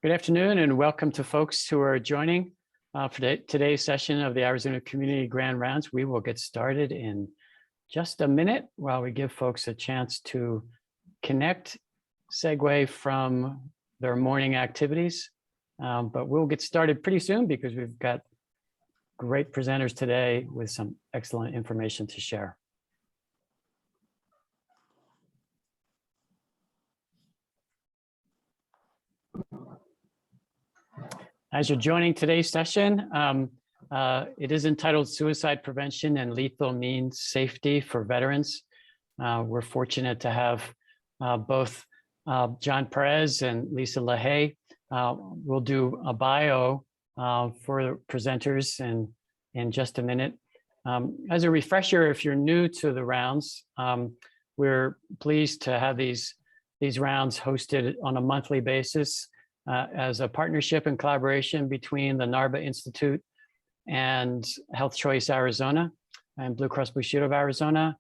Good afternoon and welcome to folks who are joining for today's session of the Arizona Community Grand Rounds. We will get started in just a minute while we give folks a chance to connect, segue from their morning activities. But we'll get started pretty soon because we've got great presenters today with some excellent information to share. As you're joining today's session, it is entitled Suicide Prevention and Lethal Means Safety for Veterans. We're fortunate to have both Jon Perez and Lisa Lahaie. We'll do a bio for the presenters in just a minute. As a refresher, if you're new to the rounds, we're pleased to have these rounds hosted on a monthly basis. As a partnership and collaboration between the NARBHA Institute and Health Choice Arizona and Blue Cross Blue Shield of Arizona.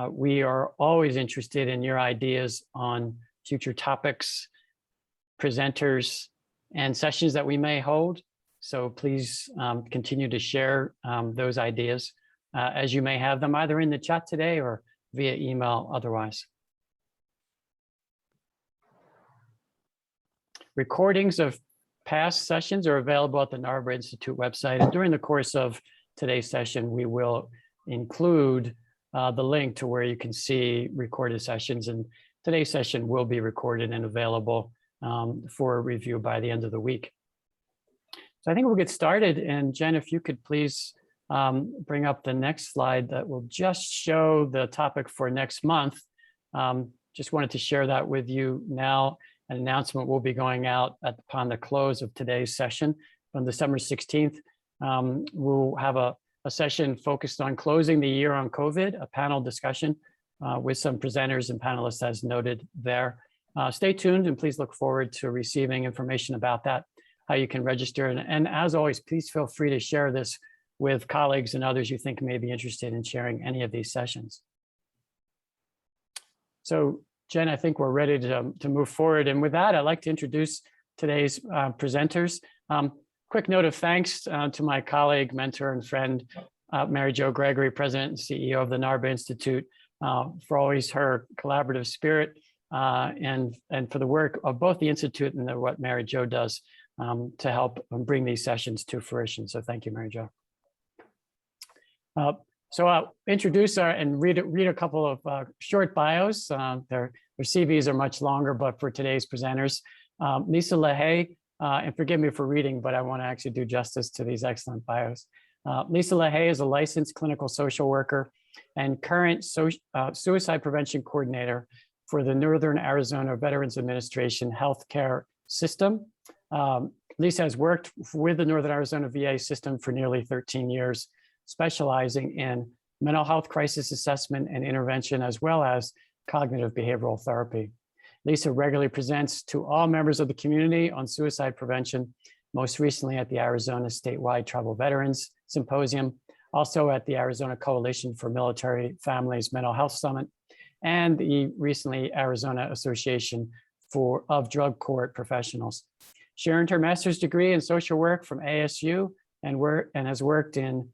We are always interested in your ideas on future topics, presenters, and sessions that we may hold. So please continue to share those ideas as you may have them either in the chat today or via email otherwise. Recordings of past sessions are available at the NARBHA Institute website. And during the course of today's session, we will include the link to where you can see recorded sessions. And today's session will be recorded and available for review by the end of the week. So I think we'll get started. And Jen, if you could please bring up the next slide that will just show the topic for next month. Just wanted to share that with you now. An announcement will be going out upon the close of today's session on December 16th. We'll have a session focused on closing the year on COVID, a panel discussion with some presenters and panelists as noted there. Stay tuned and please look forward to receiving information about that, how you can register. And as always, please feel free to share this with colleagues and others you think may be interested in sharing any of these sessions. So Jen, I think we're ready to move forward. And with that, I'd like to introduce today's presenters. Quick note of thanks to my colleague, mentor, and friend, Mary Jo Gregory, President and CEO of the NARBHA Institute, for always her collaborative spirit and for the work of both the Institute and what Mary Jo does to help bring these sessions to fruition. So thank you, Mary Jo. So I'll introduce and read a couple of short bios. Their CVs are much longer, but for today's presenters, Lisa Lahaie, and forgive me for reading, but I want to actually do justice to these excellent bios. Lisa Lahaie is a licensed clinical social worker and current suicide prevention coordinator for the Northern Arizona Veterans Administration healthcare system. Lisa has worked with the Northern Arizona VA system for nearly 13 years, specializing in mental health crisis assessment and intervention, as well as cognitive behavioral therapy. Lisa regularly presents to all members of the community on suicide prevention, most recently at the Arizona Statewide Tribal Veterans Symposium, also at the Arizona Coalition for Military Families Mental Health Summit, and the recently Arizona Association of Drug Court Professionals. She earned her master's degree in social work from ASU and has worked in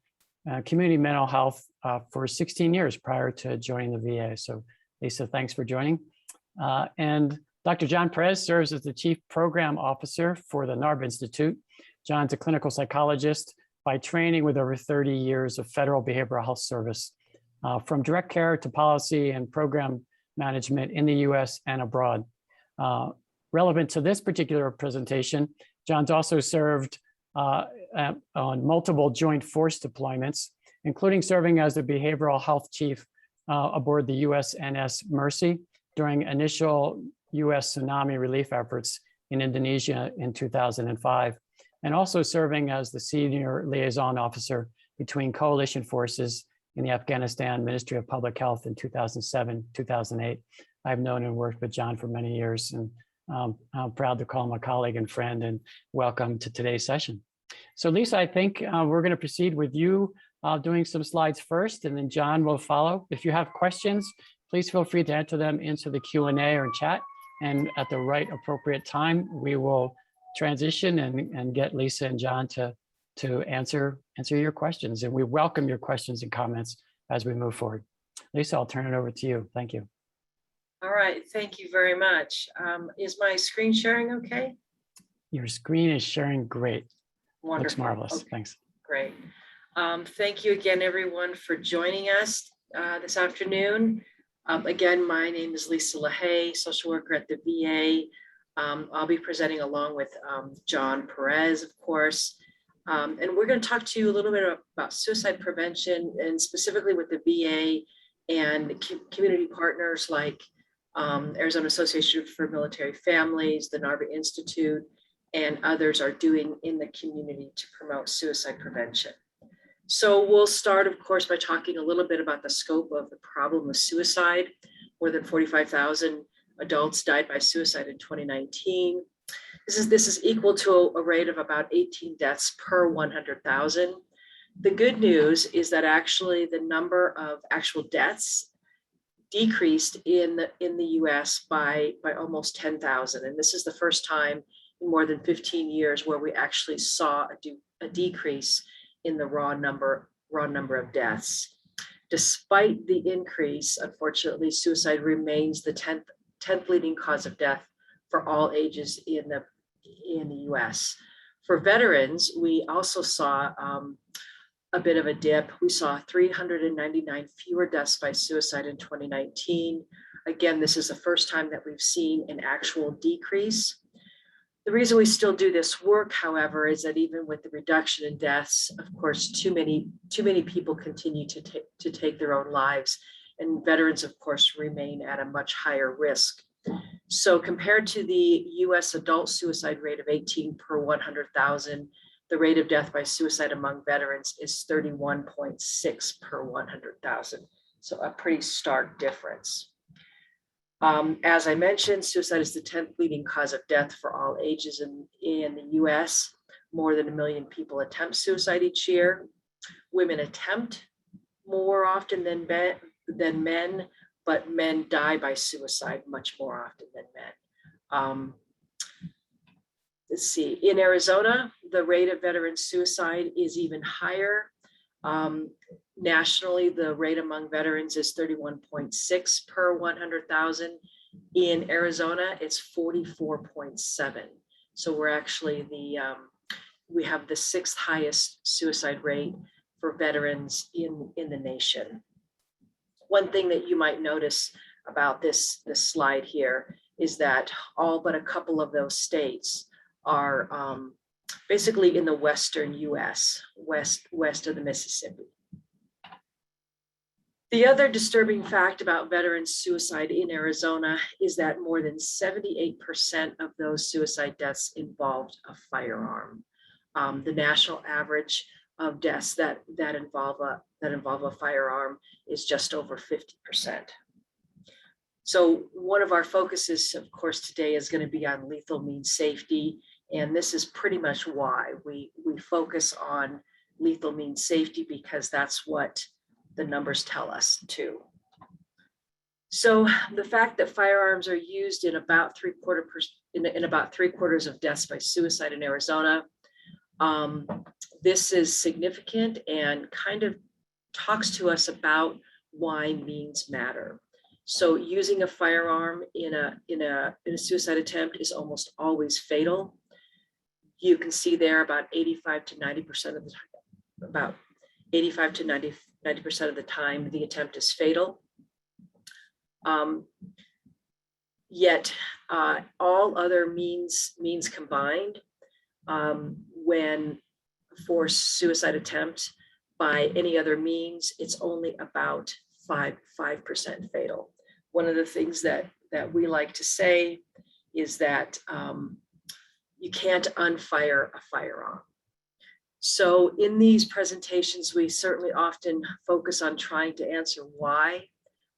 community mental health for 16 years prior to joining the VA. So Lisa, thanks for joining. And Dr. Jon Perez serves as the Chief Program Officer for the NARBHA Institute. Jon's a clinical psychologist by training with over 30 years of federal behavioral health service, from direct care to policy and program management in the US and abroad. Relevant to this particular presentation, Jon's also served on multiple joint force deployments, including serving as the behavioral health chief aboard the USNS Mercy during initial US tsunami relief efforts in Indonesia in 2005, and also serving as the senior liaison officer between coalition forces in the Afghanistan Ministry of Public Health in 2007, 2008. I've known and worked with Jon for many years, and I'm proud to call him a colleague and friend, and welcome to today's session. So Lisa, I think we're going to proceed with you doing some slides first, and then Jon will follow. If you have questions, please feel free to enter them into the Q&A or chat, and at the right appropriate time, we will transition and get Lisa and Jon to answer your questions. And we welcome your questions and comments as we move forward. Lisa, I'll turn it over to you. Thank you. All right, thank you very much. Is my screen sharing okay? Your screen is sharing great. Wonderful. Looks marvelous. Okay. Thanks. Great. Thank you again, everyone, for joining us this afternoon. Again, my name is Lisa Lahaie, social worker at the VA. I'll be presenting along with Jon Perez, of course. And we're going to talk to you a little bit about suicide prevention, and specifically with the VA and community partners like Arizona Association for Military Families, the NARBHA Institute, and others are doing in the community to promote suicide prevention. So we'll start, of course, by talking a little bit about the scope of the problem of suicide. More than 45,000 adults died by suicide in 2019. This is equal to a rate of about 18 deaths per 100,000. The good news is that actually the number of actual deaths decreased in the US by almost 10,000. And this is the first time in more than 15 years where we actually saw a decrease in the raw number of deaths. Despite the increase, unfortunately, suicide remains the 10th leading cause of death for all ages in the US. For veterans, we also saw a bit of a dip. We saw 399 fewer deaths by suicide in 2019. Again, this is the first time that we've seen an actual decrease. The reason we still do this work, however, is that even with the reduction in deaths, of course, too many people continue to take their own lives, and veterans, of course, remain at a much higher risk. So compared to the US adult suicide rate of 18 per 100,000, the rate of death by suicide among veterans is 31.6 per 100,000. So a pretty stark difference. As I mentioned, suicide is the 10th leading cause of death for all ages in the US. More than 1 million people attempt suicide each year. Women attempt more often than men, but men die by suicide much more often than men. Let's see, in Arizona, the rate of veteran suicide is even higher. Nationally, the rate among veterans is 31.6 per 100,000. In Arizona, it's 44.7. So we're actually we have the 6th highest suicide rate for veterans in the nation. One thing that you might notice about this slide here is that all but a couple of those states are basically in the western US, west of the Mississippi. The other disturbing fact about veteran suicide in Arizona is that more than 78% of those suicide deaths involved a firearm. The national average of deaths that involve a firearm is just over 50%. So one of our focuses, of course, today is going to be on lethal means safety. And this is pretty much why we focus on lethal means safety, because that's what the numbers tell us too. So the fact that firearms are used in about three-quarters of deaths by suicide in Arizona, this is significant and kind of talks to us about why means matter. So using a firearm in a suicide attempt is almost always fatal. You can see there about 85 to 90% of the time, about 85 to 90% of the time, the attempt is fatal. Yet all other means combined, when for suicide attempt by any other means, it's only about 5% fatal. One of the things that we like to say is that you can't unfire a firearm. So in these presentations, we certainly often focus on trying to answer why.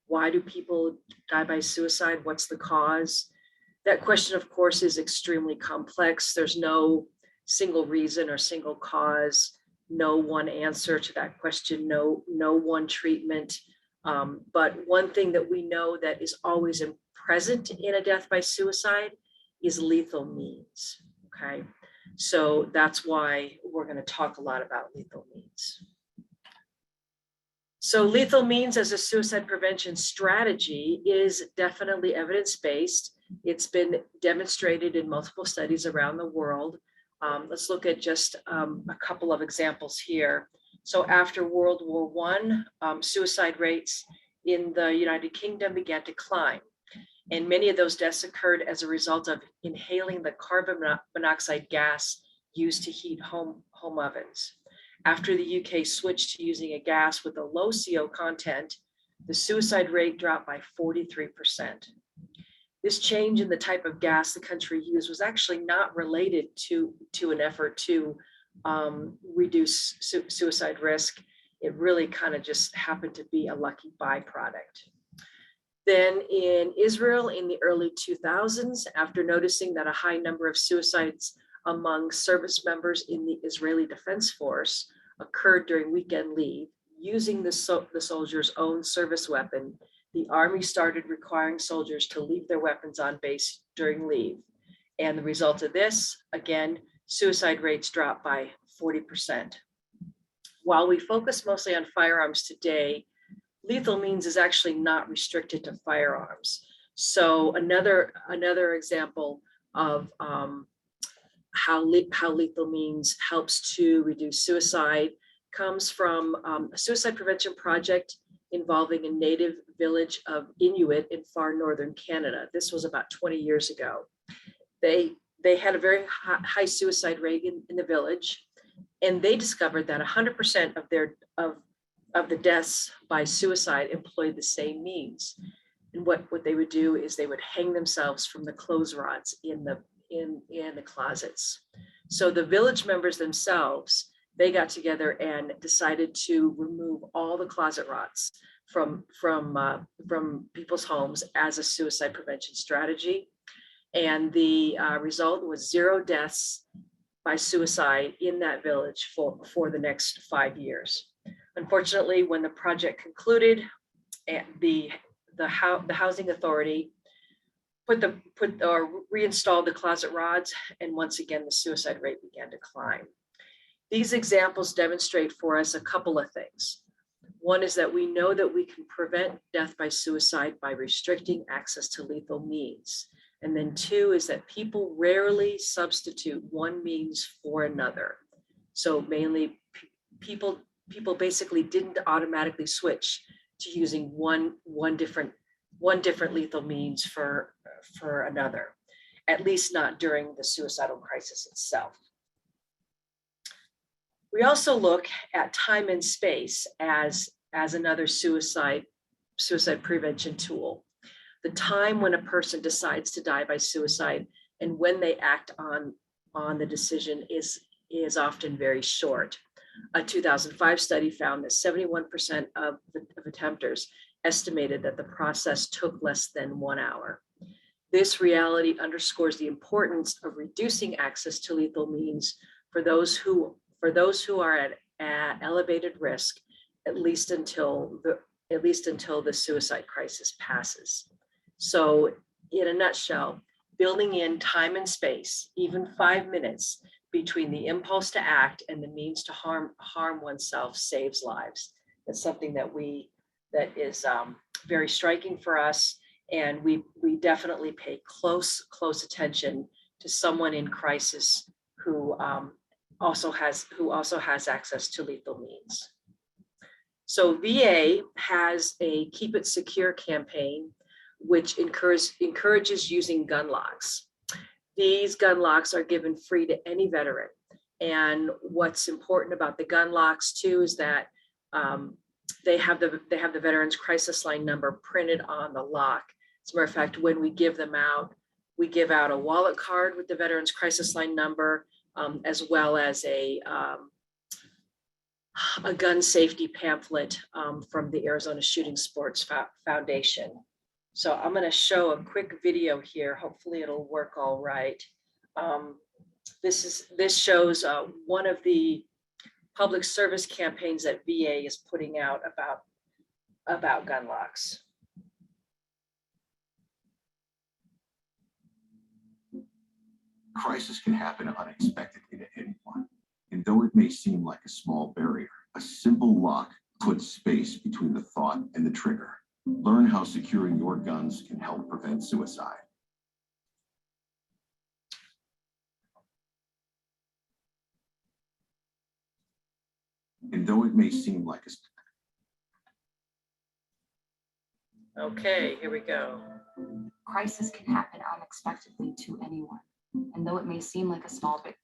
Why do people die by suicide? What's the cause? That question, of course, is extremely complex. There's no single reason or single cause, no one answer to that question, no one treatment. But one thing that we know that is always present in a death by suicide is lethal means. okay? So that's why we're going to talk a lot about lethal means. So lethal means as a suicide prevention strategy is definitely evidence-based. It's been demonstrated in multiple studies around the world. Let's look at just a couple of examples here. So after World War I, suicide rates in the United Kingdom began to climb. And many of those deaths occurred as a result of inhaling the carbon monoxide gas used to heat home ovens. After the UK switched to using a gas with a low CO content, the suicide rate dropped by 43%. This change in the type of gas the country used was actually not related to an effort to reduce suicide risk. It really kind of just happened to be a lucky byproduct. Then in Israel in the early 2000s, after noticing that a high number of suicides among service members in the Israeli Defense Force occurred during weekend leave, using the soldiers' own service weapon, the Army started requiring soldiers to leave their weapons on base during leave. And the result of this, again, suicide rates dropped by 40%. While we focus mostly on firearms today, lethal means is actually not restricted to firearms. So another example of how lethal means helps to reduce suicide comes from a suicide prevention project involving a native village of Inuit in far northern Canada. This was about 20 years ago. They had a very high suicide rate in the village, and they discovered that 100% of the deaths by suicide employed the same means. And what they would do is they would hang themselves from the clothes rods in the closets. So the village members themselves, they got together and decided to remove all the closet rods from people's homes as a suicide prevention strategy. And the result was 0 deaths by suicide in that village for the next 5 years. Unfortunately, when the project concluded, the housing authority reinstalled the closet rods, and once again the suicide rate began to climb. These examples demonstrate for us a couple of things. One is that we know that we can prevent death by suicide by restricting access to lethal means. And then 2 is that people rarely substitute one means for another. So mainly people basically didn't automatically switch to using one different lethal means for another, at least not during the suicidal crisis itself. We also look at time and space as another suicide prevention tool. The time when a person decides to die by suicide and when they act on the decision is often very short. A 2005 study found that 71% of attempters estimated that the process took less than 1 hour. This reality underscores the importance of reducing access to lethal means for those who are at elevated risk, at least until the suicide crisis passes. So in a nutshell, building in time and space, even 5 minutes between the impulse to act and the means to harm oneself saves lives. That's something that is very striking for us, and we definitely pay close attention to someone in crisis who also has access to lethal means. So VA has a Keep It Secure campaign, which encourages using gun locks. These gun locks are given free to any veteran. And what's important about the gun locks too is that they have the veteran's crisis line number printed on the lock. As a matter of fact, when we give them out, we give out a wallet card with the veteran's crisis line number, as well as a gun safety pamphlet from the Arizona Shooting Sports Foundation. So I'm going to show a quick video here. Hopefully it'll work all right. This shows one of the public service campaigns that VA is putting out about gun locks. Crisis can happen unexpectedly to anyone, and though it may seem like a small barrier, a simple lock puts space between the thought and the trigger. Learn how securing your guns can help prevent suicide. And though it may seem like a... Okay, here we go. Crisis can happen unexpectedly to anyone, and though it may seem like a small bit.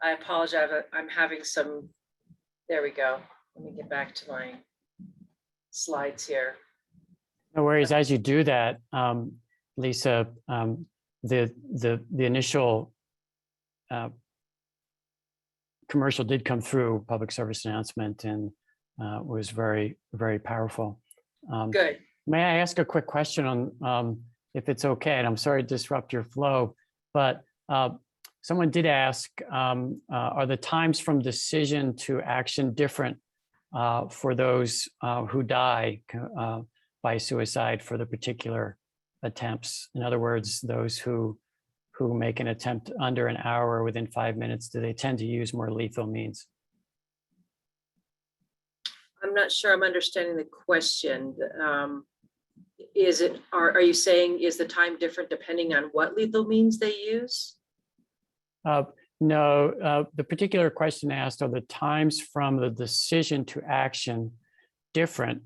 I apologize, I'm having some, there we go. Let me get back to my slides here. No worries. As you do that, Lisa, the initial commercial did come through, public service announcement, and was very, very powerful. Good. May I ask a quick question on, if it's okay, and I'm sorry to disrupt your flow, but someone did ask, are the times from decision to action different for those who die by suicide for the particular attempts? In other words, those who make an attempt under an hour or within 5 minutes, do they tend to use more lethal means? I'm not sure I'm understanding the question. Are you saying, is the time different depending on what lethal means they use? No, the particular question asked, are the times from the decision to action different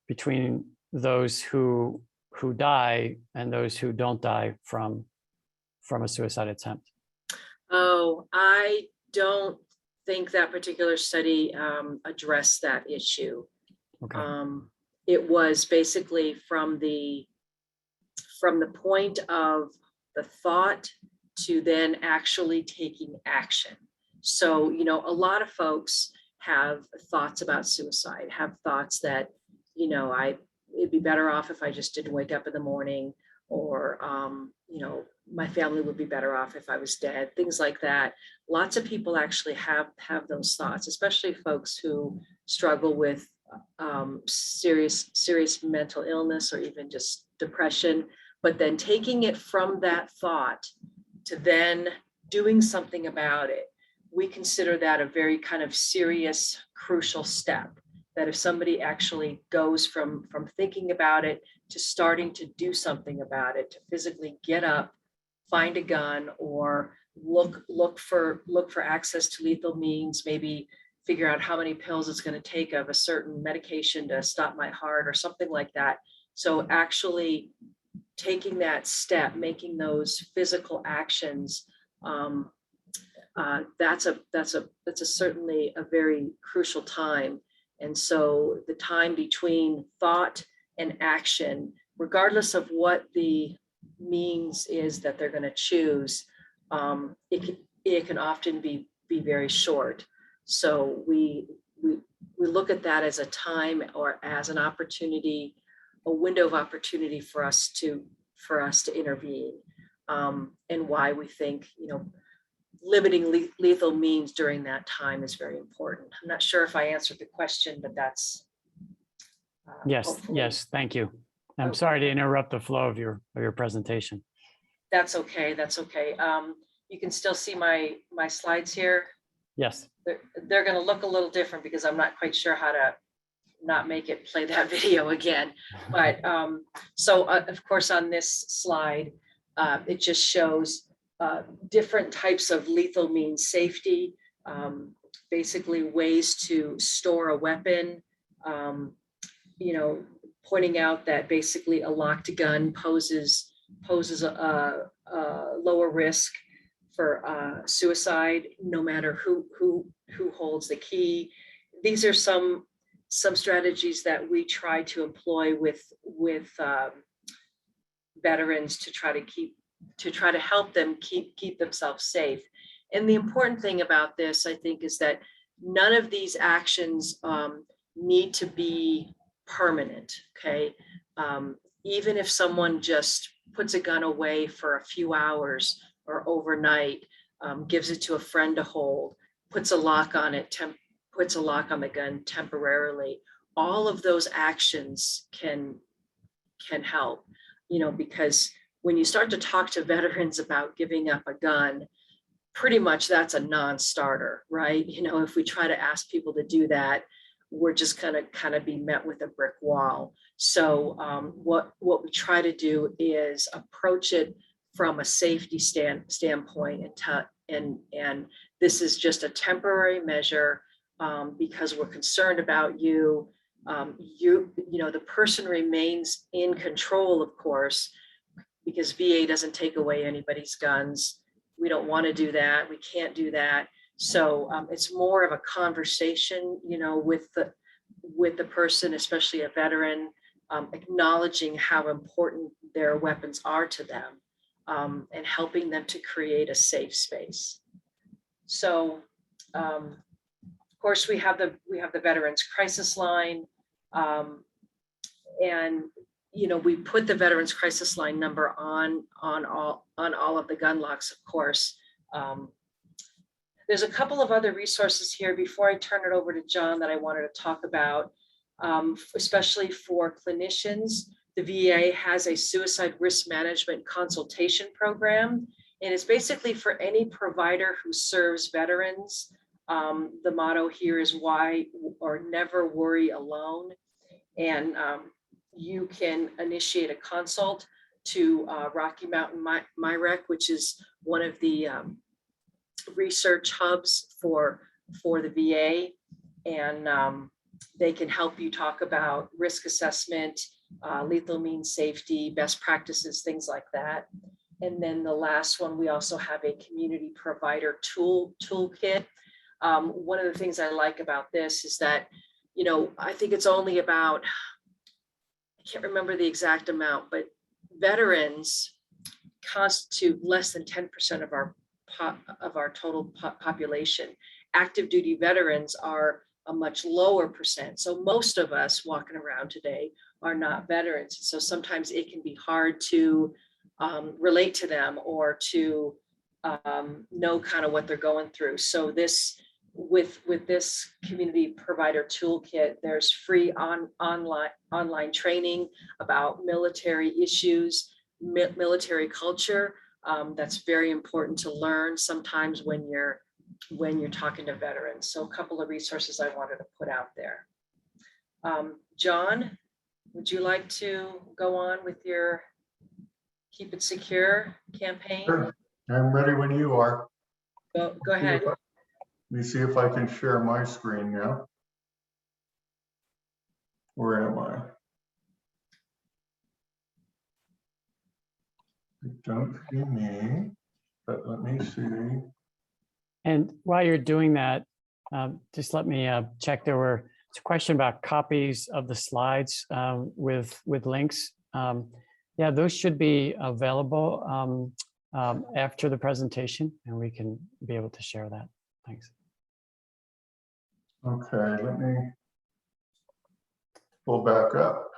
between those who die and those who don't die from a suicide attempt? Oh, I don't think that particular study addressed that issue. Okay. It was basically from the point of the thought to then actually taking action. So, you know, a lot of folks have thoughts about suicide, have thoughts that, you know, it'd be better off if I just didn't wake up in the morning, or, you know, my family would be better off if I was dead, things like that. Lots of people actually have those thoughts, especially folks who struggle with serious mental illness or even just depression. But then taking it from that thought to then doing something about it, we consider that a very kind of serious, crucial step. That if somebody actually goes from thinking about it to starting to do something about it, to physically get up, find a gun, or look for access to lethal means, maybe figure out how many pills it's going to take of a certain medication to stop my heart or something like that. So actually taking that step, making those physical actions, that's certainly a very crucial time. And so the time between thought and action, regardless of what the means is that they're going to choose, it can often be very short. So we look at that as a time or as an opportunity, a window of opportunity for us to intervene, and why we think, you know, limiting lethal means during that time is very important. I'm not sure if I answered the question, but that's Yes, yes, thank you. I'm sorry to interrupt the flow of your presentation. That's okay. That's okay. You can still see my slides here. Yes. They're going to look a little different because I'm not quite sure how to not make it play that video again. But so of course on this slide, it just shows different types of lethal means safety, basically ways to store a weapon, you know, pointing out that basically a locked gun poses a lower risk for suicide, no matter who holds the key. These are some strategies that we try to employ with veterans to try to help them keep themselves safe. And the important thing about this, I think, is that none of these actions need to be permanent. Okay, even if someone just puts a gun away for a few hours or overnight, gives it to a friend to hold, puts a lock on it, puts a lock on the gun temporarily. All of those actions can help, because when you start to talk to veterans about giving up a gun, pretty much that's a non-starter, right? If we try to ask people to do that, we're just gonna kind of be met with a brick wall. So what we try to do is approach it from a safety standpoint, and this is just a temporary measure because we're concerned about you. The person remains in control, of course, because VA doesn't take away anybody's guns. We don't want to do that. We can't do that. So it's more of a conversation, with the person, especially a veteran, acknowledging how important their weapons are to them, and helping them to create a safe space. So, of course, we have the Veterans Crisis Line, and we put the Veterans Crisis Line number on all of the gun locks, of course. There's a couple of other resources here before I turn it over to John that I wanted to talk about, especially for clinicians. The VA has a suicide risk management consultation program, and it's basically for any provider who serves veterans. The motto here is why or never worry alone. And you can initiate a consult to Rocky Mountain MyRec, which is one of the research hubs for the VA, and they can help you talk about risk assessment, lethal means safety, best practices, things like that. And then the last one, we also have a community provider toolkit. One of the things I like about this is that, I think it's only about, I can't remember the exact amount, but veterans constitute less than 10% of our total population. Active duty veterans are a much lower percent. So most of us walking around today are not veterans. So sometimes it can be hard to relate to them or to know kind of what they're going through. So with this community provider toolkit, there's free online training about military issues, military culture. That's very important to learn sometimes when you're talking to veterans. So a couple of resources I wanted to put out there. John, would you like to go on with your Keep It Secure campaign? Sure. I'm ready when you are. Go ahead. Let me see if I can share my screen now. Where am I? I don't see me, but let me see. And while you're doing that, just let me check. It's a question about copies of the slides with links. Yeah, those should be available after the presentation, and we can be able to share that. Thanks. Okay, let me pull back up.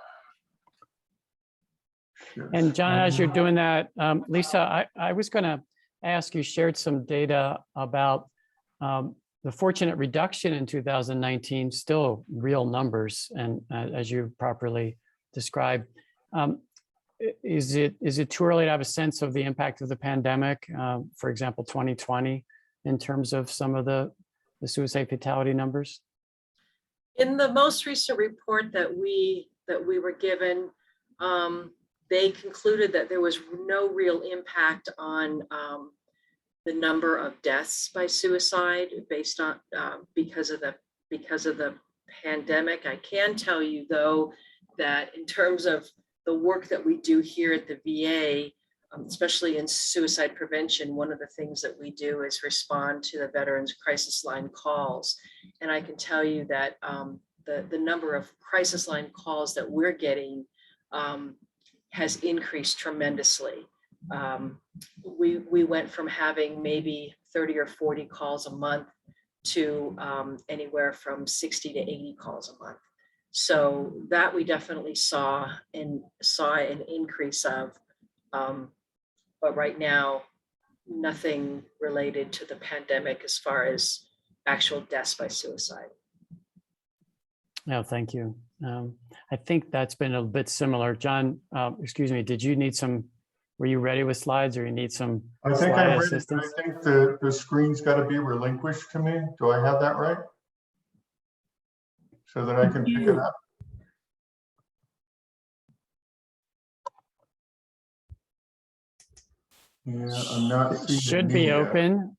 And John, as you're doing that, Lisa, I was going to ask, you shared some data about the fortunate reduction in 2019, still real numbers, and as you properly described. Is it too early to have a sense of the impact of the pandemic, for example, 2020, in terms of some of the suicide fatality numbers? In the most recent report that we were given, they concluded that there was no real impact on the number of deaths by suicide based on because of the pandemic. I can tell you though that in terms of the work that we do here at the VA, especially in suicide prevention, one of the things that we do is respond to the Veterans Crisis Line calls. And I can tell you that the number of crisis line calls that we're getting has increased tremendously. We went from having maybe 30 or 40 calls a month to anywhere from 60 to 80 calls a month. So that we definitely saw an increase of, but right now, nothing related to the pandemic as far as actual deaths by suicide. No, thank you. I think that's been a bit similar. John, excuse me, did you need some, were you ready with slides or you need some I think slide I'm ready. assistance? I think the screen's got to be relinquished to me. Do I have that right? So that I can pick it up? Yeah, I'm not It seeing should the be media. open.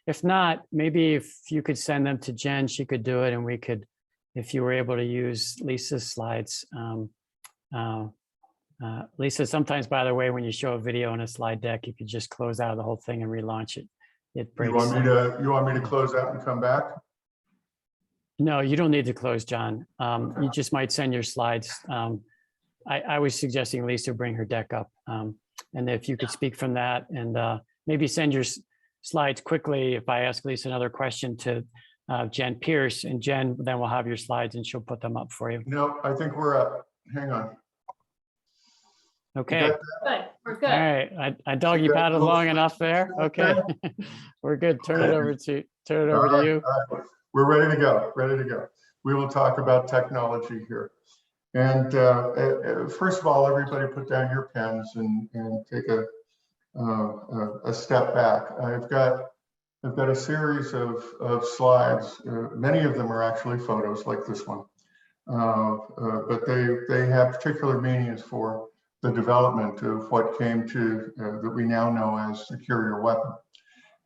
If not, maybe if you could send them to Jen, she could do it and we could, if you were able to use Lisa's slides. Lisa, sometimes, by the way, when you show a video on a slide deck, you could just close out the whole thing and relaunch it. It You breaks. want me to close out and come back? No, you don't need to close, John. You just might send your slides. I was suggesting Lisa bring her deck up. And if you could speak from that and maybe send your slides quickly. If I ask Lisa another question to Jen Pierce, and Jen then will have your slides and she'll put them up for you. No, I think we're up. Hang on. Okay. Good, we're All good. right. I doggy paddled long enough there. Okay. We're good. Turn it over to you. All right. We're ready to go. Ready to go. We will talk about technology here. And first of all, everybody put down your pens and take a step back. I've got a series of slides. Many of them are actually photos like this one, but they have particular meanings for the development of what came to that we now know as secure your weapon.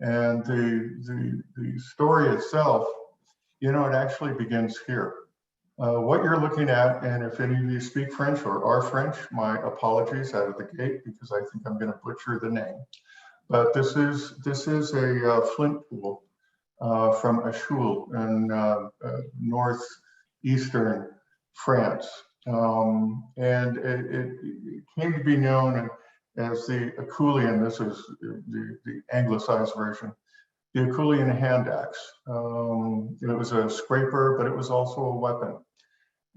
And the story itself, you know, it actually begins here. What you're looking at, and if any of you speak French or are French, my apologies out of the gate because I think I'm going to butcher the name. But this is a flint pool from a shul in northeastern France, and it came to be known as the Acheulean. This is the anglicized version. The Acheulean hand axe. It was a scraper, but it was also a weapon.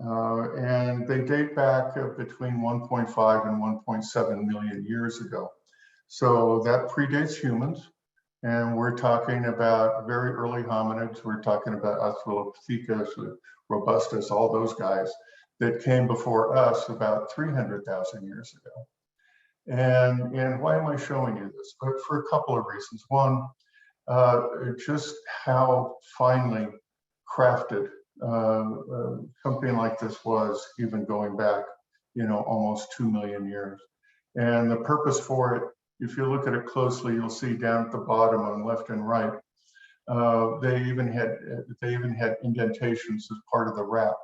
And they date back between 1.5 and 1.7 million years ago. So that predates humans. And we're talking about very early hominids. We're talking about Australopithecus, Robustus, all those guys that came before us about 300,000 years ago. And why am I showing you this? But for a couple of reasons. One, just how finely crafted something like this was, even going back, you know, almost 2 million years. And the purpose for it, if you look at it closely, you'll see down at the bottom on left and right, they even had indentations as part of the wrap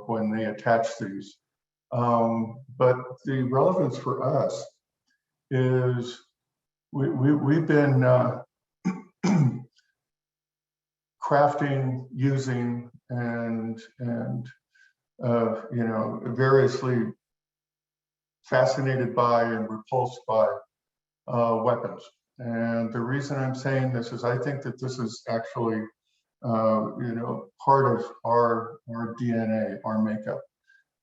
when they attached these. But the relevance for us is we've been crafting, using, and you know, variously fascinated by and repulsed by weapons. And the reason I'm saying this is I think that this is actually you know, part of our DNA, our makeup.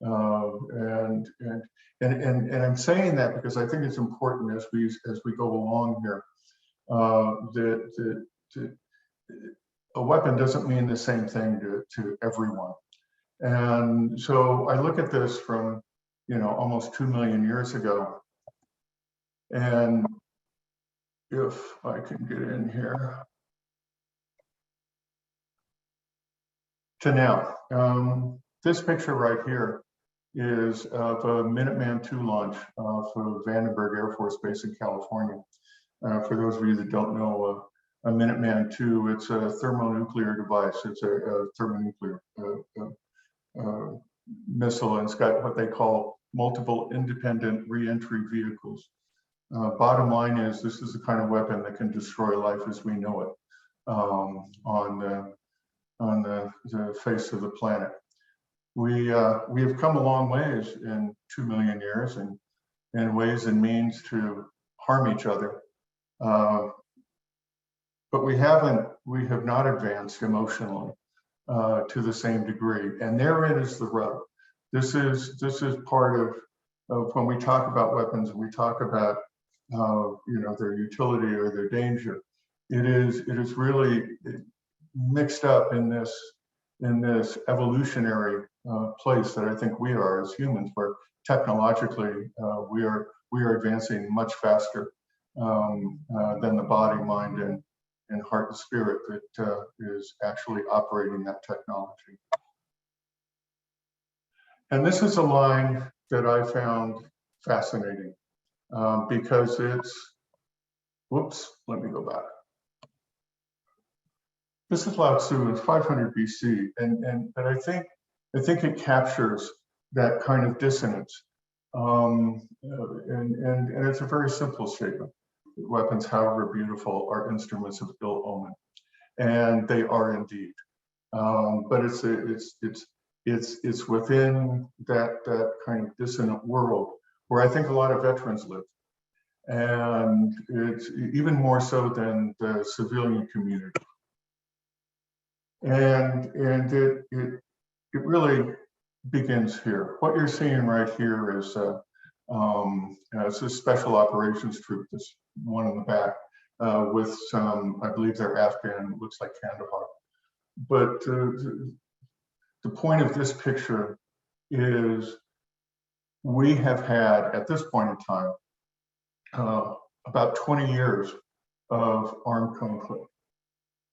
And I'm saying that because I think it's important as we go along here. That a weapon doesn't mean the same thing to everyone. And so I look at this from, you know, almost 2 million years ago. And if I can get in here to now, this picture right here is of a Minuteman II launch for Vandenberg Air Force Base in California. For those of you that don't know, a Minuteman II, it's a thermonuclear device. It's a thermonuclear missile, and it's got what they call multiple independent reentry vehicles. Bottom line is, this is the kind of weapon that can destroy life as we know it on the face of the planet. We have come a long ways in 2 million years and ways and means to harm each other. But we have not advanced emotionally to the same degree. And therein is the rub. This is part of when we talk about weapons and we talk about you know, their utility or their danger. It is really mixed up in this evolutionary place that I think we are as humans, where technologically we are advancing much faster than the body, mind, and heart and spirit that is actually operating that technology. And this is a line that I found fascinating because it's, whoops, let me go back. This is Lao Tzu, it's 500 BC, but I think it captures that kind of dissonance. And it's a very simple statement. Weapons, however beautiful, are instruments of ill omen, and they are indeed. But it's within that kind of dissonant world where I think a lot of veterans live, and it's even more so than the civilian community. And it really begins here. What you're seeing right here is it's a special operations troop, this one in the back, with some, I believe they're Afghan, looks like Kandahar. But the point of this picture is we have had, at this point in time, about 20 years of armed conflict.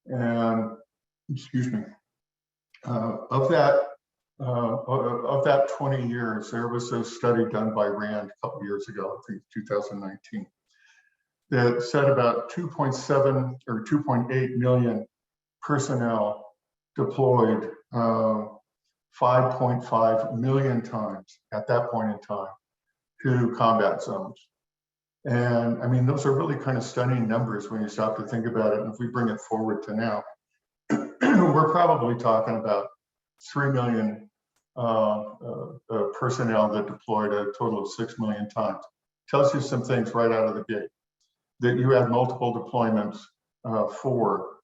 And, excuse me, of that 20 years, there was a study done by RAND a couple years ago, I think 2019, that said about 2.7 or 2.8 million personnel deployed 5.5 million times at that point in time to combat zones. And I mean, those are really kind of stunning numbers when you stop to think about it. And if we bring it forward to now, we're probably talking about 3 million personnel that deployed a total of 6 million times. Tells you some things right out of the gate, that you had multiple deployments for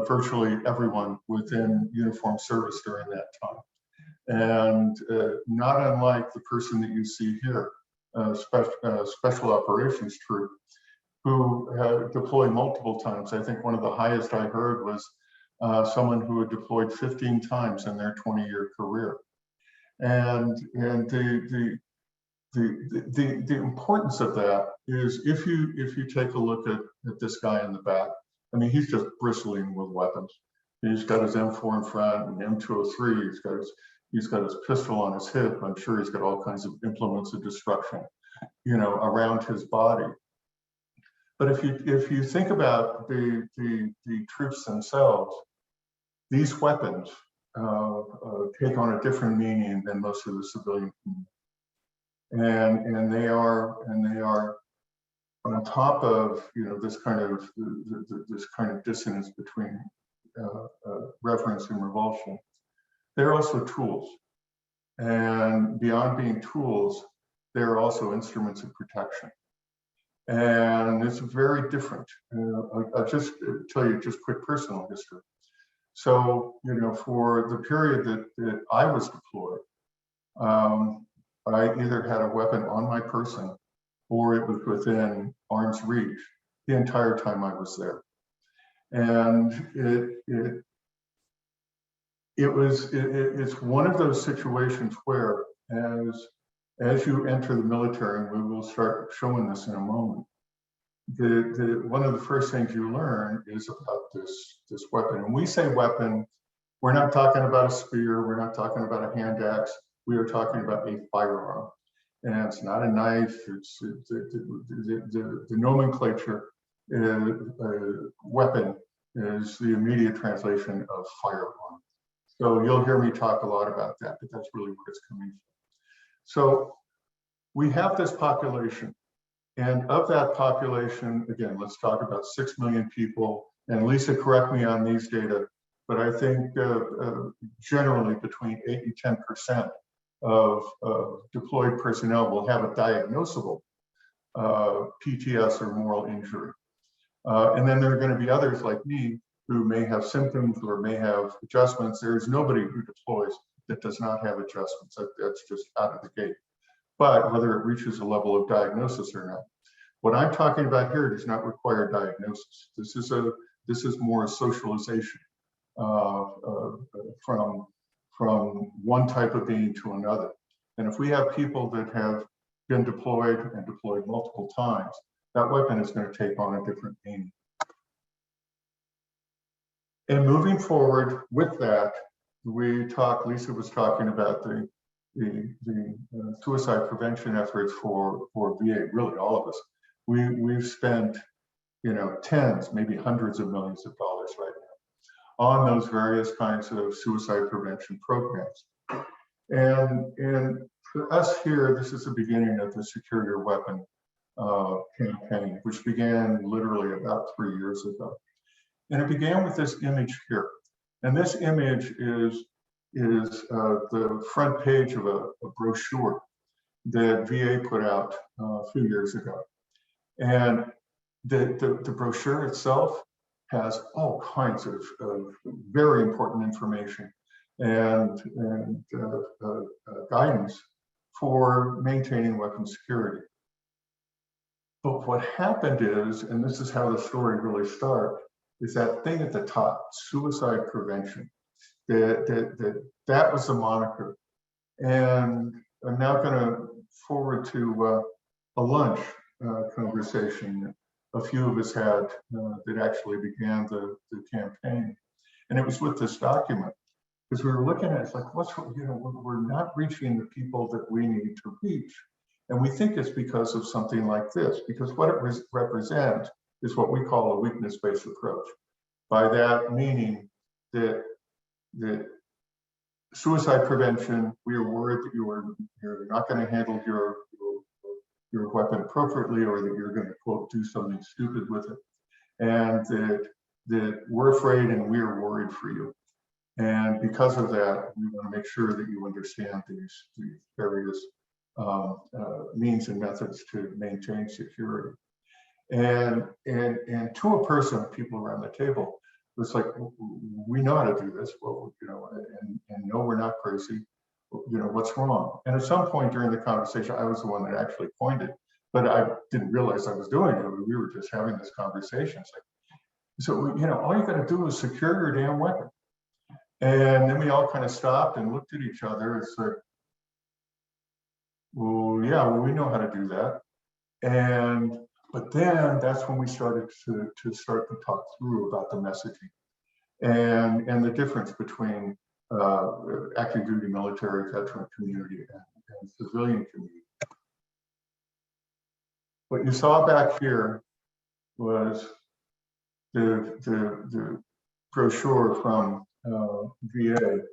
virtually everyone within uniformed service during that time. And not unlike the person that you see here, special operations troop, who deployed multiple times. I think one of the highest I heard was someone who had deployed 15 times in their 20-year career. And the importance of that is if you take a look at this guy in the back, I mean, he's just bristling with weapons. He's got his M4 in front and M203. He's got his pistol on his hip. I'm sure he's got all kinds of implements of destruction, you know, around his body. But if you think about the troops themselves, these weapons take on a different meaning than most of the civilian community, and they are on top of, you know, this kind of dissonance between reverence and revulsion. They're also tools, and beyond being tools, they're also instruments of protection. And it's very different. I'll just tell you just quick personal history. So, you know, for the period that I was deployed, I either had a weapon on my person or it was within arm's reach the entire time I was there. And it's one of those situations where as you enter the military, and we will start showing this in a moment, one of the first things you learn is about this weapon. And we say weapon, we're not talking about a spear, we're not talking about a hand axe, we are talking about a firearm. And it's not a knife, it's the nomenclature, weapon is the immediate translation of firearm. So you'll hear me talk a lot about that, but that's really where it's coming from. So we have this population, and of that population, again, let's talk about 6 million people, and Lisa, correct me on these data, but I think generally between 8 and 10% of deployed personnel will have a diagnosable PTS or moral injury. And then there are going to be others like me who may have symptoms or may have adjustments. There's nobody who deploys that does not have adjustments. That's just out of the gate. But whether it reaches a level of diagnosis or not, what I'm talking about here does not require diagnosis. This This is more socialization from one type of being to another. And if we have people that have been deployed and deployed multiple times, that weapon is going to take on a different meaning. And moving forward with that, Lisa was talking about the suicide prevention efforts for VA, really all of us. We've spent, tens, maybe hundreds of millions of dollars right now on those various kinds of suicide prevention programs. And for us here, this is the beginning of the Secure Your Weapon campaign, which began literally about 3 years ago. And it began with this image here. And this image is the front page of a brochure that VA put out a few years ago. And the brochure itself has all kinds of very important information and guidance for maintaining weapon security. But what happened is, and this is how the story really starts, is that thing at the top, suicide prevention. That was the moniker. And I'm now going to forward to a lunch conversation a few of us had that actually began the campaign. And it was with this document, because we were looking at it, it's like, we're not reaching the people that we need to reach. And we think it's because of something like this, because what it represents is what we call a weakness-based approach. By that meaning that suicide prevention, we are worried that you're not going to handle your weapon appropriately, or that you're going to, quote, do something stupid with it. And that we're afraid and we're worried for you. And because of that, we want to make sure that you understand these various means and methods to maintain security. And to a person, people around the table, it's like, we know how to do this, well, and no, we're not crazy. What's wrong? And at some point during the conversation, I was the one that actually pointed, but I didn't realize I was doing it. We were just having this conversation. It's like, so, all you got to do is secure your damn weapon. And then we all kind of stopped and looked at each other. It's like, well, yeah, we know how to do that. But then that's when we started to talk through about the messaging and the difference between active duty military veteran community and civilian community. What you saw back here was the brochure from VA.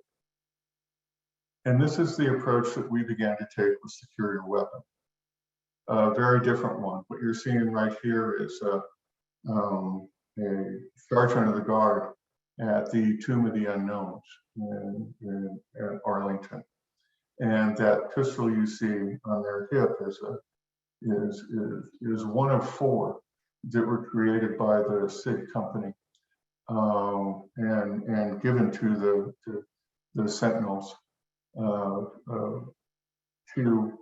And this is the approach that we began to take with Secure Your Weapon. A very different one. What you're seeing right here is a sergeant of the guard at the Tomb of the Unknowns in Arlington. And that pistol you see on their hip is one of 4 that were created by the SIG company and given to the Sentinels to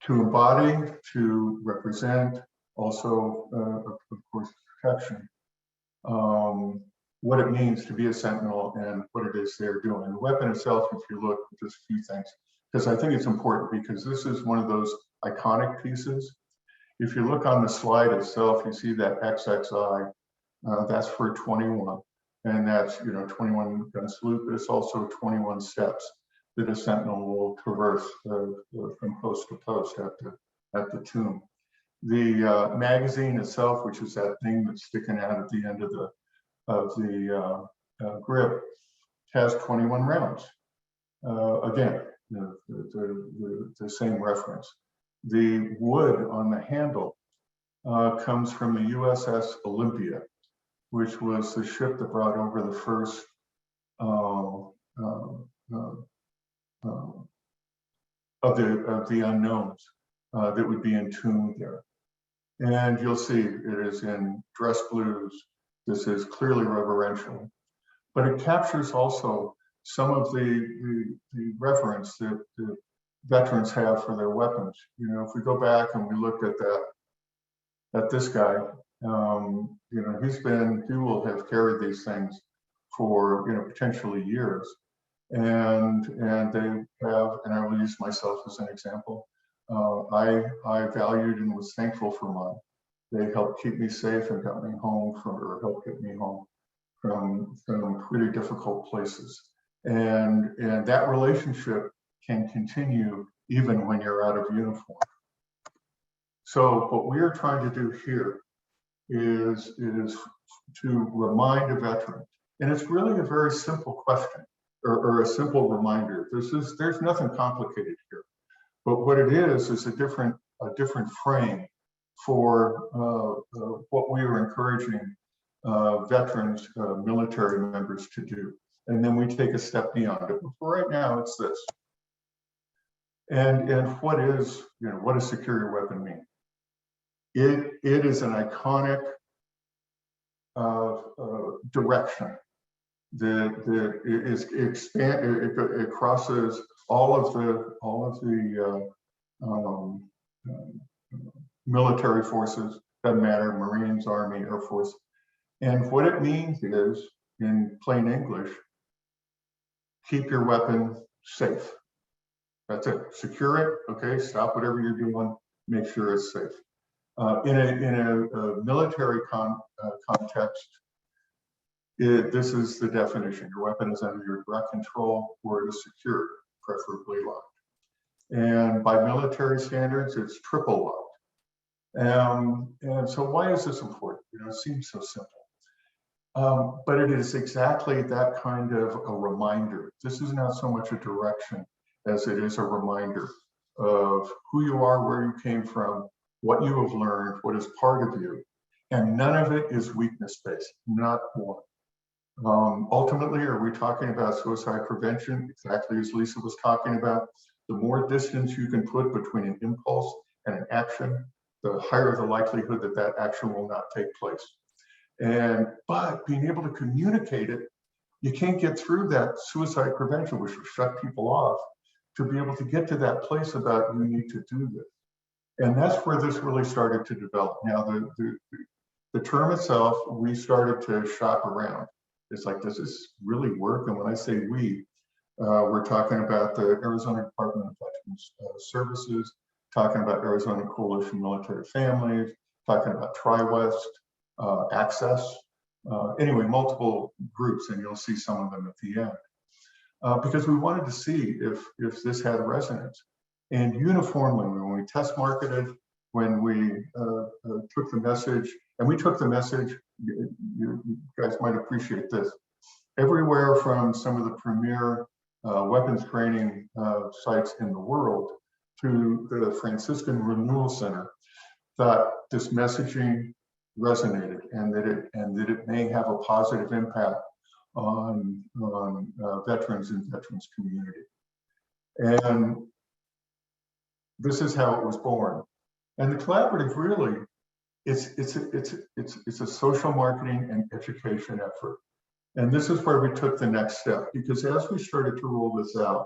embody, to represent, also, of course, protection, what it means to be a Sentinel and what it is they're doing. The weapon itself, if you look, just a few things, because I think it's important, because this is one of those iconic pieces. If you look on the slide itself, you see that XXI, that's for 21, and that's 21 gun salute, but it's also 21 steps that a Sentinel will traverse from post to post at the tomb. The magazine itself, which is that thing that's sticking out at the end of the grip, has 21 rounds. Again, the same reference. The wood on the handle comes from the USS Olympia, which was the ship that brought over the first of the unknowns that would be entombed there. And you'll see it is in dress blues. This is clearly reverential, but it captures also some of the reverence that the veterans have for their weapons. If we go back and we looked at at this guy. You know, he will have carried these things for, you know, potentially years. And they have, and I will use myself as an example. I valued and was thankful for mine. They helped keep me safe and got me home or helped get me home from pretty difficult places. And that relationship can continue even when you're out of uniform. So what we are trying to do here is to remind a veteran, and it's really a very simple question or a simple reminder. There's nothing complicated here, but what it is a different frame for what we are encouraging veterans, military members to do. And then we take a step beyond it. But for right now, it's this. And what does secure your weapon mean? It is an iconic direction that is it crosses all of the military forces, doesn't matter, Marines, Army, Air Force. And what it means is, in plain English, keep your weapon safe. That's it. Secure it. Okay. Stop whatever you're doing. Make sure it's safe. In a military context, this is the definition. Your weapon is under your direct control, or it is secured, preferably locked. And by military standards, it's triple locked. And so why is this important? You know, it seems so simple. But it is exactly that kind of a reminder. This is not so much a direction as it is a reminder of who you are, where you came from, what you have learned, what is part of you. And none of it is weakness-based, not one. Ultimately, are we talking about suicide prevention? Exactly as Lisa was talking about. The more distance you can put between an impulse and an action, the higher the likelihood that that action will not take place. But being able to communicate it, you can't get through that suicide prevention, which will shut people off, to be able to get to that place about you need to do this. And that's where this really started to develop. Now, the term itself, we started to shop around. It's like, does this really work? And when I say we, we're talking about the Arizona Department of Veterans Services, talking about Arizona Coalition Military Families, talking about Tri-West, Access, anyway, multiple groups, and you'll see some of them at the end. Because we wanted to see if this had resonance. And uniformly, when we test marketed, when we took the message, and we took the message, you guys might appreciate this, everywhere from some of the premier weapons training sites in the world to the Franciscan Renewal Center, that this messaging resonated and that it may have a positive impact on veterans and veterans community. And this is how it was born. And the collaborative really, it's a social marketing and education effort. And this is where we took the next step, because as we started to roll this out,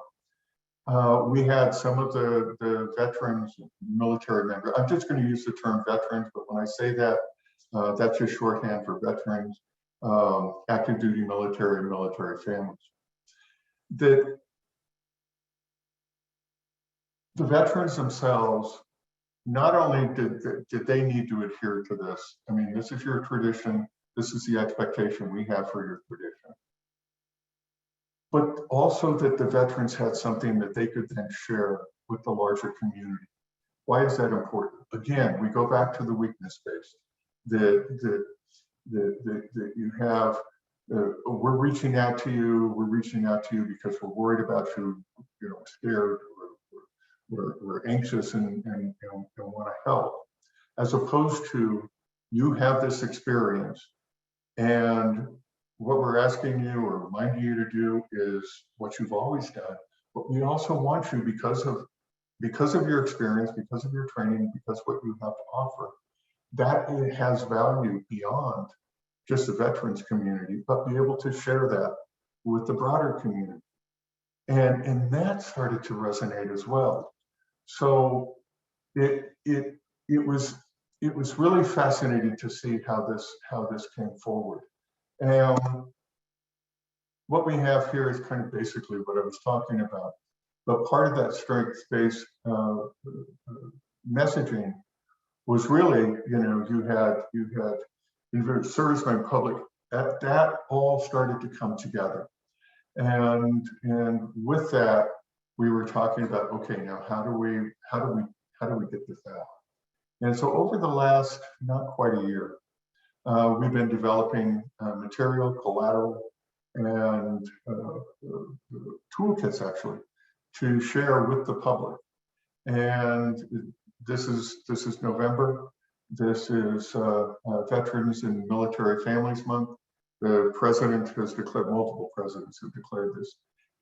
we had some of the veterans, military members. I'm just going to use the term veterans, but when I say that, that's just shorthand for veterans, active duty military, and military families. The veterans themselves, not only did they need to adhere to this, I mean, this is your tradition, this is the expectation we have for your tradition, but also that the veterans had something that they could then share with the larger community. Why is that important? Again, we go back to the weakness base, that you have, we're reaching out to you because we're worried about you, you know, scared, we're anxious and want to help, as opposed to you have this experience, and what we're asking you or reminding you to do is what you've always done, but we also want you, because of your experience, because of your training, because what you have to offer, that it has value beyond just the veterans community, but be able to share that with the broader community. And that started to resonate as well. So it was it was really fascinating to see how this came forward. And what we have here is kind of basically what I was talking about. But part of that strengths-based messaging was really, you had servicemen, public, that all started to come together. And with that, we were talking about, okay, now how do we get this out? And so over the last, not quite a year, we've been developing material, collateral, and toolkits actually to share with the public. And this is November. This is Veterans and Military Families Month. The president has declared, multiple presidents have declared this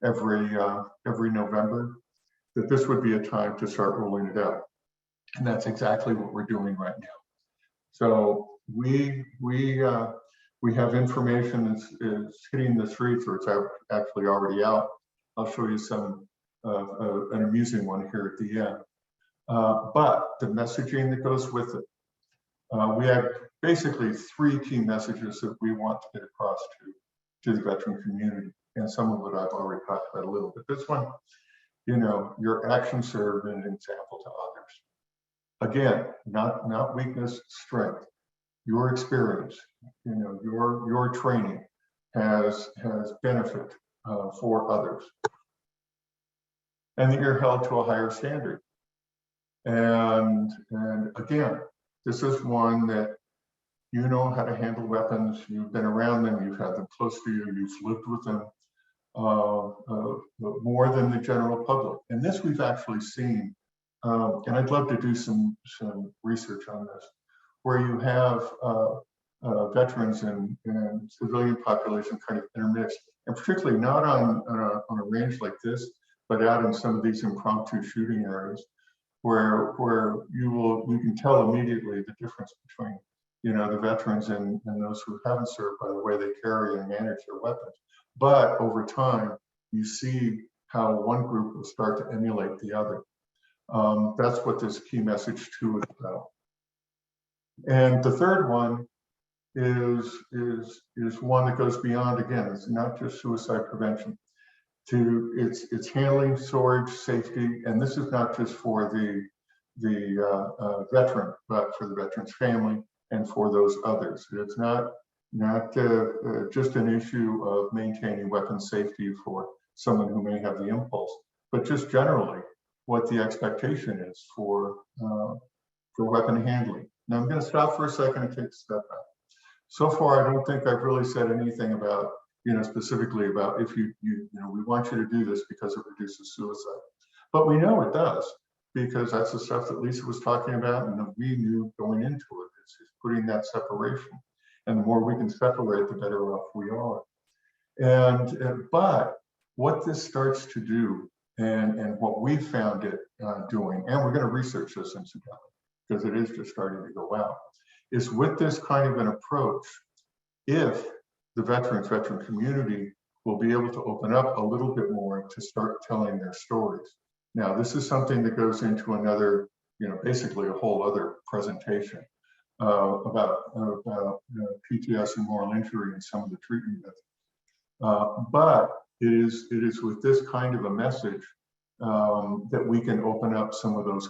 every November, that this would be a time to start rolling it out. And that's exactly what we're doing right now. So we have information is hitting the streets, or it's actually already out. I'll show you some an amusing one here at the end. But the messaging that goes with it, we have basically 3 key messages that we want to get across to the veteran community, and some of it I've already talked about a little bit. This one, your actions serve as an example to others. Again, not weakness, strength. Your experience, your training has benefit for others, and that you're held to a higher standard. And again, this is one that you know how to handle weapons. You've been around them. You've had them close to you. You've lived with them more than the general public. And this we've actually seen. And I'd love to do some research on this, where you have veterans and civilian population kind of intermixed, and particularly not on a range like this, but out in some of these impromptu shooting areas, where you can tell immediately the difference between the veterans and those who haven't served by the way they carry and manage their weapons. But over time, you see how one group will start to emulate the other. That's what this key message 2 is about. And the third one is one that goes beyond. Again, it's not just suicide prevention. It's handling, storage, safety, and this is not just for the veteran, but for the veteran's family and for those others. It's not just an issue of maintaining weapon safety for someone who may have the impulse, but just generally what the expectation is for weapon handling. Now I'm going to stop for a second and take a step back. So far, I don't think I've really said anything about, specifically about if we want you to do this because it reduces suicide. But we know it does, because that's the stuff that Lisa was talking about and that we knew going into it. It's putting that separation. And the more we can separate, the better off we are. But what this starts to do, and what we found it doing, and we're going to research this incidentally, because it is just starting to go out, is with this kind of an approach, if the veteran community will be able to open up a little bit more to start telling their stories. Now, this is something that goes into another, basically a whole other presentation about PTS and moral injury and some of the treatment methods. But it is with this kind of a message that we can open up some of those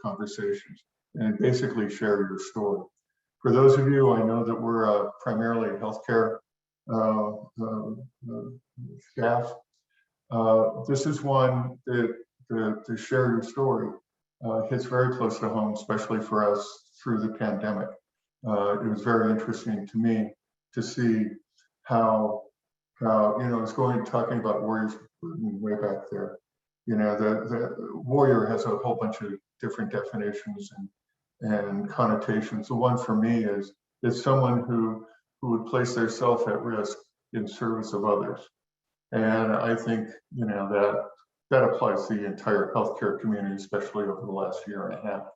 conversations and basically share your story. For those of you, I know that we're primarily healthcare staff. This is one that to share your story hits very close to home, especially for us through the pandemic. It was very interesting to me to see how it's talking about warriors way back there. The warrior has a whole bunch of different definitions and connotations. The one for me is someone who would place their self at risk in service of others. And I think that applies to the entire healthcare community, especially over the last year and a half.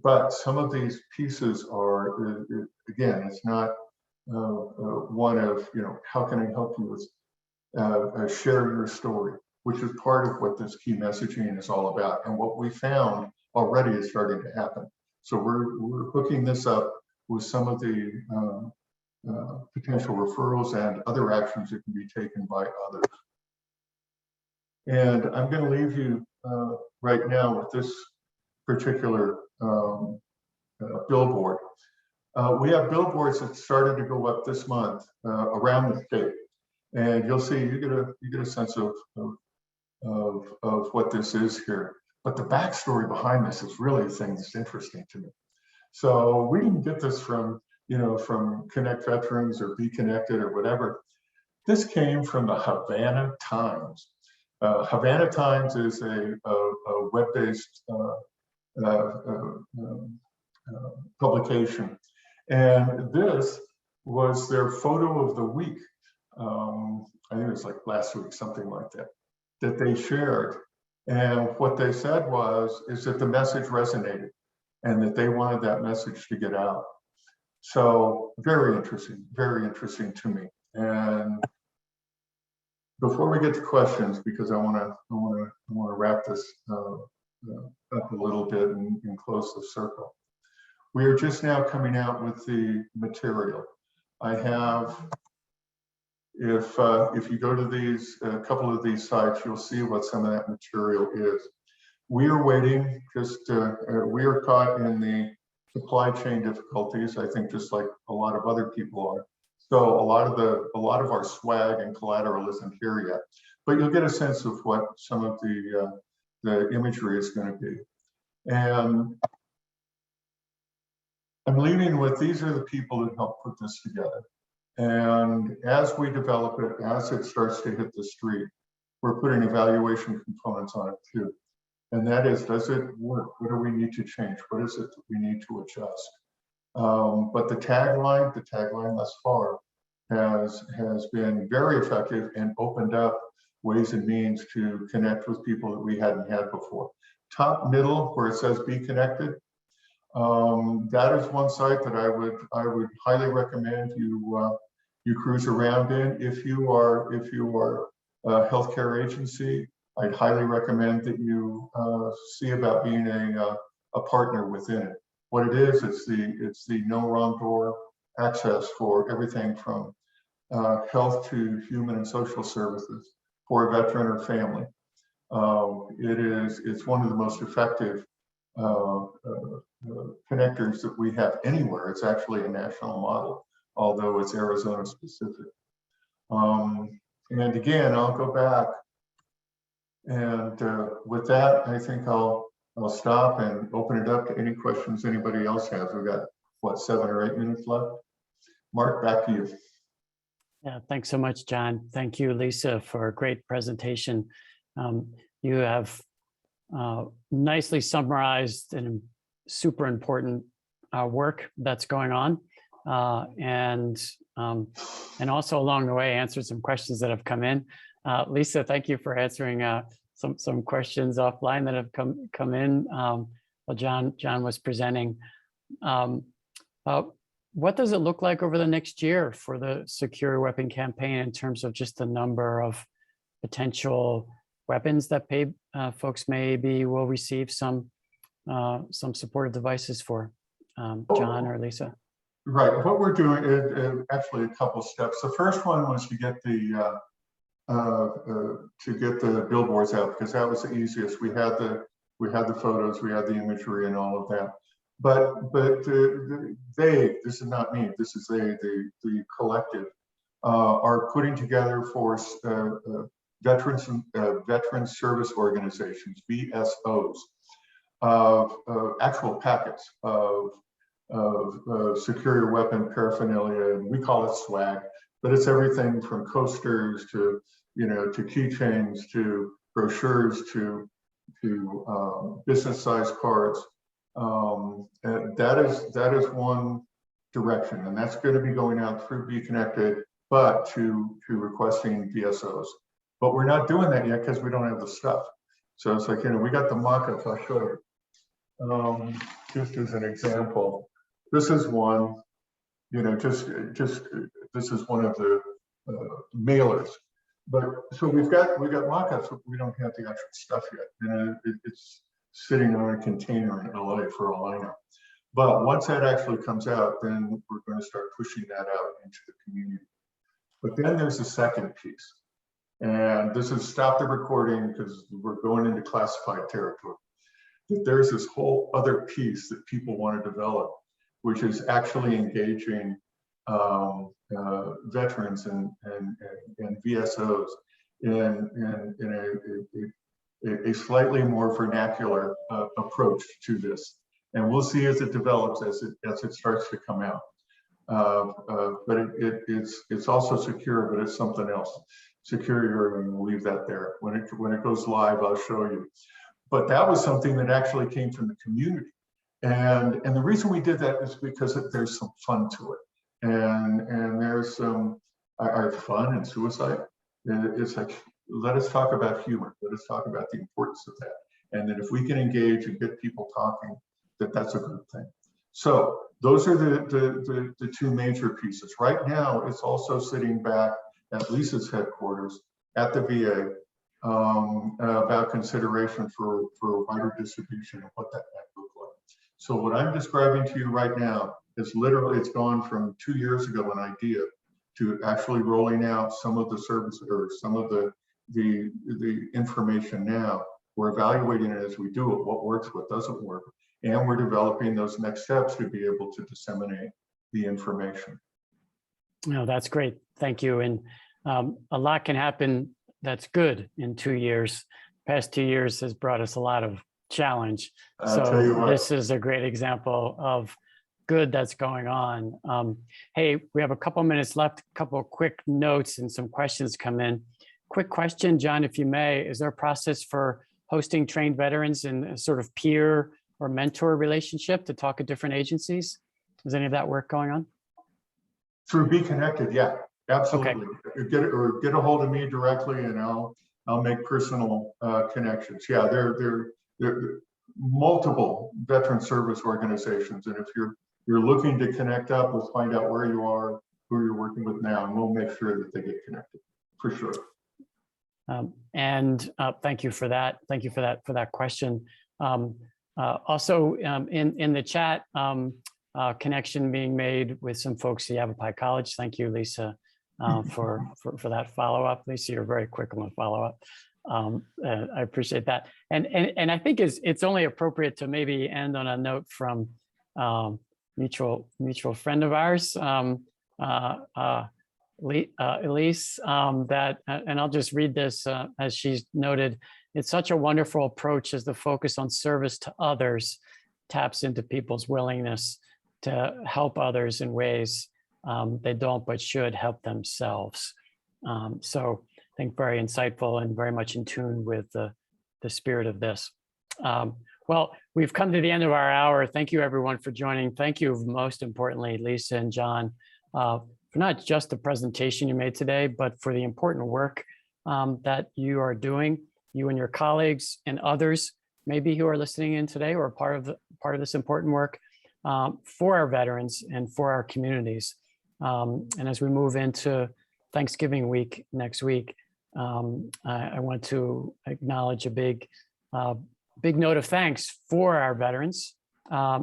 But some of these pieces are, again, it's not one of how can I help you with share your story. which is part of what this key messaging is all about. And what we found already is starting to happen. So we're hooking this up with some of the potential referrals and other actions that can be taken by others. And I'm going to leave you right now with this particular billboard. We have billboards that started to go up this month around the state, and you'll see you get a sense of what this is here. But the backstory behind this is really the thing that's interesting to me. So we didn't get this from from Connect Veterans or Be Connected or whatever. This came from the Havana Times. Havana Times is a web-based publication. And this was their photo of the week. I think it was like last week, something like that, that they shared. And what they said is that the message resonated and that they wanted that message to get out. So very interesting to me. And before we get to questions, because I want to wrap this up a little bit and close the circle. We are just now coming out with the material. I have, if you go to these, a couple of these sites, you'll see what some of that material is. We are waiting, we are caught in the supply chain difficulties, I think just like a lot of other people are. So a lot of our swag and collateral isn't here yet, but you'll get a sense of what some of the imagery is going to be. And I'm leaving with, these are the people that helped put this together. And as we develop it, as it starts to hit the street, we're putting evaluation components on it too. And that is, does it work? What do we need to change? What is it that we need to adjust? But the tagline thus far has been very effective and opened up ways and means to connect with people that we hadn't had before. Top middle, where it says Be Connected, that is one site that I would highly recommend you cruise around in. If you are a healthcare agency, I'd highly recommend that you see about being a partner within it. What it is, it's the no wrong door access for everything from health to human and social services for a veteran or family. It's one of the most effective connectors that we have anywhere. It's actually a national model, although it's Arizona specific. And again, I'll go back. And with that, I think I'll stop and open it up to any questions anybody else has. We've got, what, 7 or 8 minutes left? Mark, back to you. Yeah, thanks so much, Jon. Thank you, Lisa, for a great presentation. You have nicely summarized and super important work that's going on, and also along the way answered some questions that have come in. Lisa, thank you for answering some questions offline that have come in while Jon was presenting. What does it look like over the next year for the Secure Weapon Campaign in terms of just the number of potential weapons that folks maybe will receive some supportive devices for? Jon or Lisa? Right. What we're doing is actually a couple steps. The first one was to get the billboards out, because that was the easiest. We had the photos, we had the imagery, and all of that. But this is not me. This is the collective are putting together for veteran service organizations, VSOs, actual packets of secure weapon paraphernalia, and we call it swag, but it's everything from coasters to keychains to brochures to business-sized cards. And that is one direction, and that's going to be going out through Be Connected, but to requesting VSOs. But we're not doing that yet because we don't have the stuff. So it's like, we got the mock-ups. I'll show you. Just as an example, this is one. This is one of the mailers But so we've got mock-ups, but we don't have the actual stuff yet. And it's sitting on a container in LA for all I know. But once that actually comes out, then we're going to start pushing that out into the community. But then there's a second piece. And this is stop the recording because we're going into classified territory. That there's this whole other piece that people want to develop, which is actually engaging veterans and VSOs in a slightly more vernacular approach to this. And we'll see as it develops, as it starts to come out. But it's also secure, but it's something else. Secure, and we'll leave that there. When it goes live, I'll show you. But that was something that actually came from the community. And the reason we did that is because there's some fun to it. And there's some fun and suicide. It's like, let us talk about humor. Let us talk about the importance of that. And that if we can engage and get people talking, that's a good thing. So those are the two major pieces. Right now, it's also sitting back at Lisa's headquarters at the VA about consideration for wider distribution and what that might look like. So what I'm describing to you right now is literally, it's gone from 2 years ago, an idea, to actually rolling out some of the services or some of the information now. We're evaluating it as we do it, what works, what doesn't work. And we're developing those next steps to be able to disseminate the information. No, that's great. Thank you. And a lot can happen that's good in 2 years. Past 2 years has brought us a lot of challenge. So this is a great example of good that's going on. Hey, we have a couple minutes left, a couple of quick notes and some questions come in. Quick question, John, if you may, is there a process for hosting trained veterans in a sort of peer or mentor relationship to talk at different agencies? Is any of that work going on? Through Be Connected, yeah, absolutely. Okay. Get a hold of me directly, and I'll make personal connections. Yeah, there are multiple veteran service organizations, and if you're looking to connect up, let's find out where you are, who you're working with now, and we'll make sure that they get connected for sure. Thank you for that. Thank you for that question. Also, in the chat, connection being made with some folks at Yavapai College. Thank you, Lisa, for that follow-up. Lisa, you're very quick on the follow-up. I appreciate that. And I think it's only appropriate to maybe end on a note from mutual friend of ours, Elise, and I'll just read this as she's noted. It's such a wonderful approach as the focus on service to others taps into people's willingness to help others in ways they don't but should help themselves. So I think very insightful and very much in tune with the spirit of this. Well, we've come to the end of our hour. Thank you everyone for joining. Thank you most importantly, Lisa and John, for not just the presentation you made today, but for the important work that you are doing, you and your colleagues and others maybe who are listening in today or part of this important work for our veterans and for our communities. And as we move into Thanksgiving week next week, I want to acknowledge a big note of thanks for our veterans,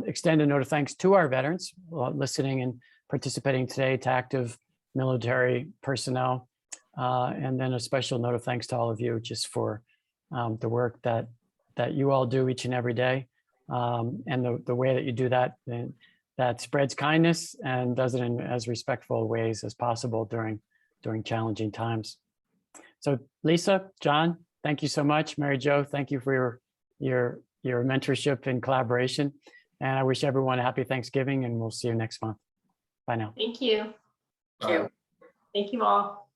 extend a note of thanks to our veterans listening and participating today, to active military personnel, and then a special note of thanks to all of you just for the work that you all do each and every day, and the way that you do that, that spreads kindness and does it in as respectful ways as possible during challenging times. So Lisa, John, thank you so much. Mary Jo, thank you for your mentorship and collaboration. And I wish everyone a happy Thanksgiving, and we'll see you next month. Bye now. Thank you. Thank you. Thank you all.